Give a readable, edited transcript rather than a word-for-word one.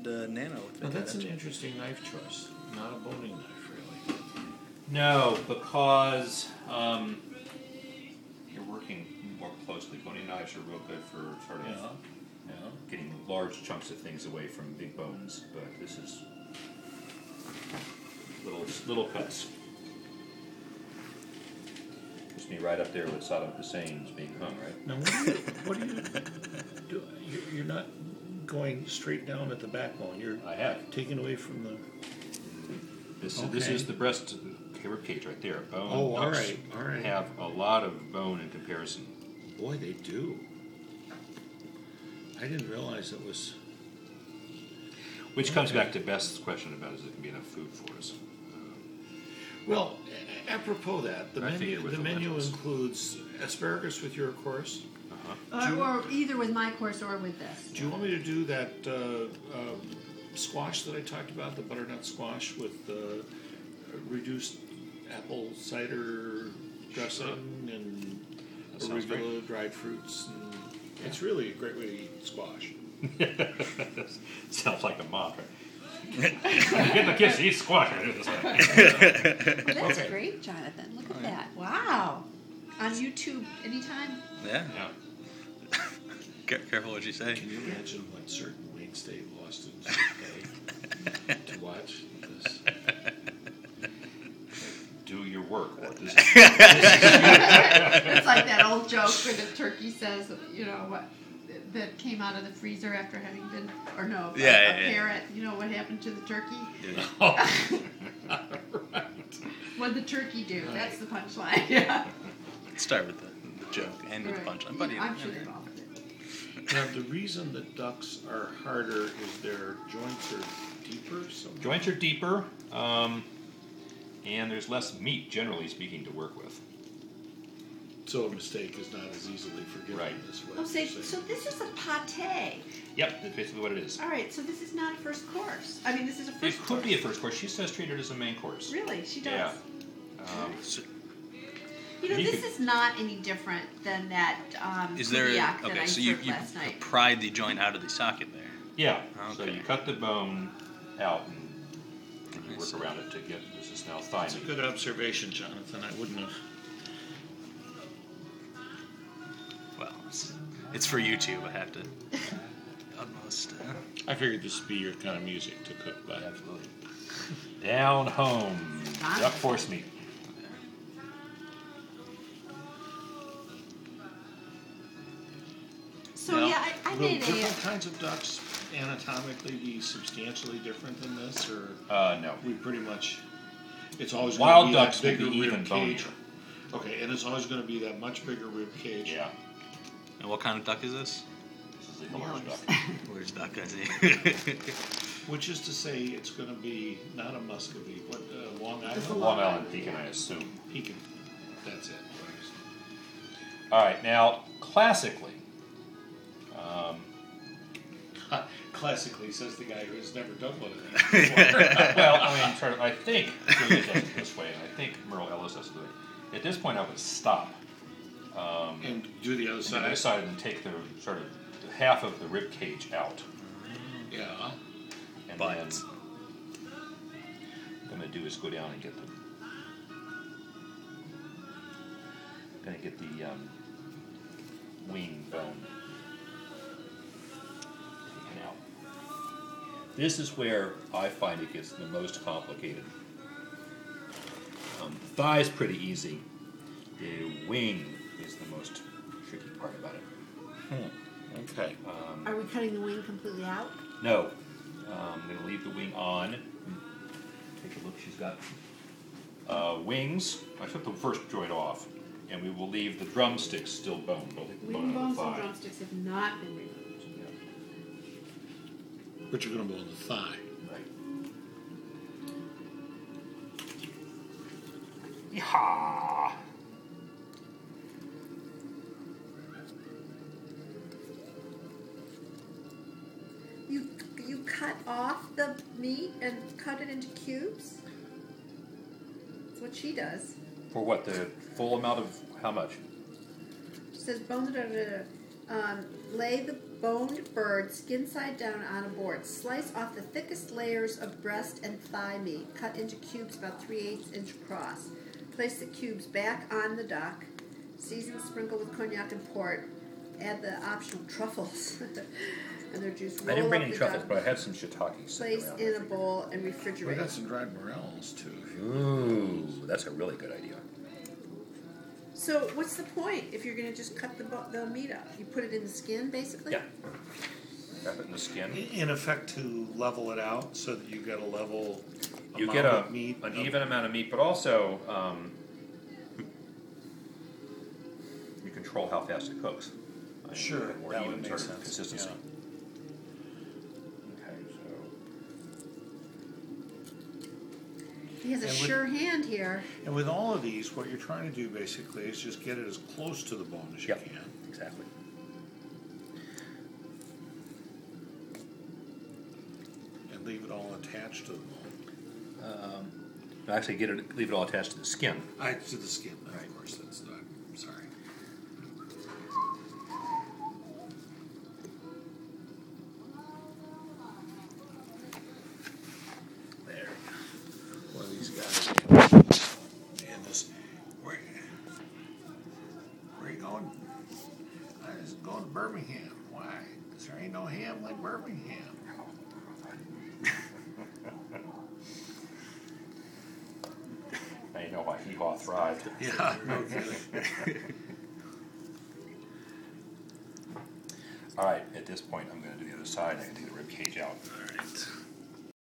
good nano. Now that's an interesting knife choice. Not a boning knife, really. No, because you're working more closely. Boning knives are real good for sort of getting large chunks of things away from big bones, but this is little cuts. Puts me right up there with Saddam Hussein's being hung, right? Now, what do you do? You're not going straight down at the backbone. I have. Taking away from the... This is the breast rib cage right there. Bone. Oh, all right. Have a lot of bone in comparison. Boy, they do. I didn't realize it was... Which comes back to Beth's question about is it going to be enough food for us? Well, apropos that, the menu lentils. includes asparagus with your course. Or either with my course or with this. Do you want me to do that squash that I talked about, the butternut squash with reduced apple cider dressing and arugula, dried fruits? And it's really a great way to eat squash. Sounds like a mantra. Get the kids to eat squash. Well, that's great, Jonathan. Look at that. Wow. On YouTube anytime? Yeah. Careful what you say. Can you imagine what certain Wayne State law students would pay to watch this? Do your work. Or this It's like that old joke where the turkey says, you know, what that came out of the freezer after having been, or no, a parrot, you know, what happened to the turkey? Right. What'd the turkey do? That's the punchline. Yeah. Start with the joke and with the punchline. But I'm sure they're all good. Now, the reason that ducks are harder is their joints are deeper. Somehow. Joints are deeper, and there's less meat, generally speaking, to work with. So a mistake is not as easily forgiven this way. Oh, so this is a pâté. Yep, that's basically what it is. All right, so this is not a first course. I mean, this is a first It course. could be a first course. She says treat it as a main course. Really? She does? Yeah. You know, this is not any different than that Is there kubiak that I so you served last night. pried the joint out of the socket there? Yeah. Okay. So you cut the bone out and you work around it to get this is now thigh That's a meat. good observation, Jonathan. I wouldn't have. Well, it's for YouTube. I have to utmost. I figured this would be your kind of music to cook by. Absolutely. Down home. Duck force meat. So Now, yeah, I will made different kinds of ducks anatomically be substantially different than this, or No. we pretty much? It's always Wild going to be ducks that will bigger be even rib cage. bonier. Okay, and it's always going to be that much bigger rib cage. Yeah. And what kind of duck is this? This is a large duck. Where's duck? I see. Which is to say, it's going to be not a Muscovy, but Long Island. Long Island Pekin, I assume. Pekin. That's it. All right. Now, classically, Classically, says the guy who has never done one of these before. well, I mean, I think Julia does it this way, and I think Merle Ellis does it this way. At this point, I would stop. And do the other And side. the other side and take the sort of half of the rib cage out. Yeah. And But- then what I'm going to do is go down and get the wing bone taken out. This is where I find it gets the most complicated. The thigh is pretty easy. The wing is the most tricky part about it. Okay. Are we cutting the wing completely out? No. I'm going to leave the wing on. Take a look. She's got wings. I took the first joint off. And we will leave the drumsticks still bone. We'll take the Wing bone out of bones the and thigh. drumsticks have not been removed. But you're going to bone the thigh. Right. Yeehaw! You cut off the meat and cut it into cubes? That's what she does. For what? The full amount of how much? She says bone it Lay the boned bird skin side down on a board. Slice off the thickest layers of breast and thigh meat. Cut into cubes about 3/8 inch across. Place the cubes back on the duck. Season, sprinkle with cognac and port. Add the optional truffles and their juice. Roll I didn't bring up any the truffles, duck, but I had some shiitake sitting place around. in a bowl and We refrigerate. got some dried morels too. Ooh, that's a really good idea. So what's the point if you're going to just cut the meat up? You put it in the skin, basically? Yeah. Wrap it in the skin. In effect, to level it out so that you get a level You amount get of meat. an even amount of meat, but also you control how fast it cooks. Sure, more that even would make sort of sense. consistency. Yeah. Okay, so He has a And with- sure hand here. And with all of these, what you're trying to do basically is just get it as close to the bone as you Yep. can. exactly. And leave it all attached to the bone. No, actually, leave it all attached to the skin. To the skin, Right. of course. That's not. Sorry. There. One of these guys. And this. Where you going? I was going to Birmingham. Why? Because there ain't no ham like Birmingham. Now you know why Hee-Haw thrived. Yeah, no kidding. All right, at this point, I'm going to do the other side. I can take the rib cage out. All right.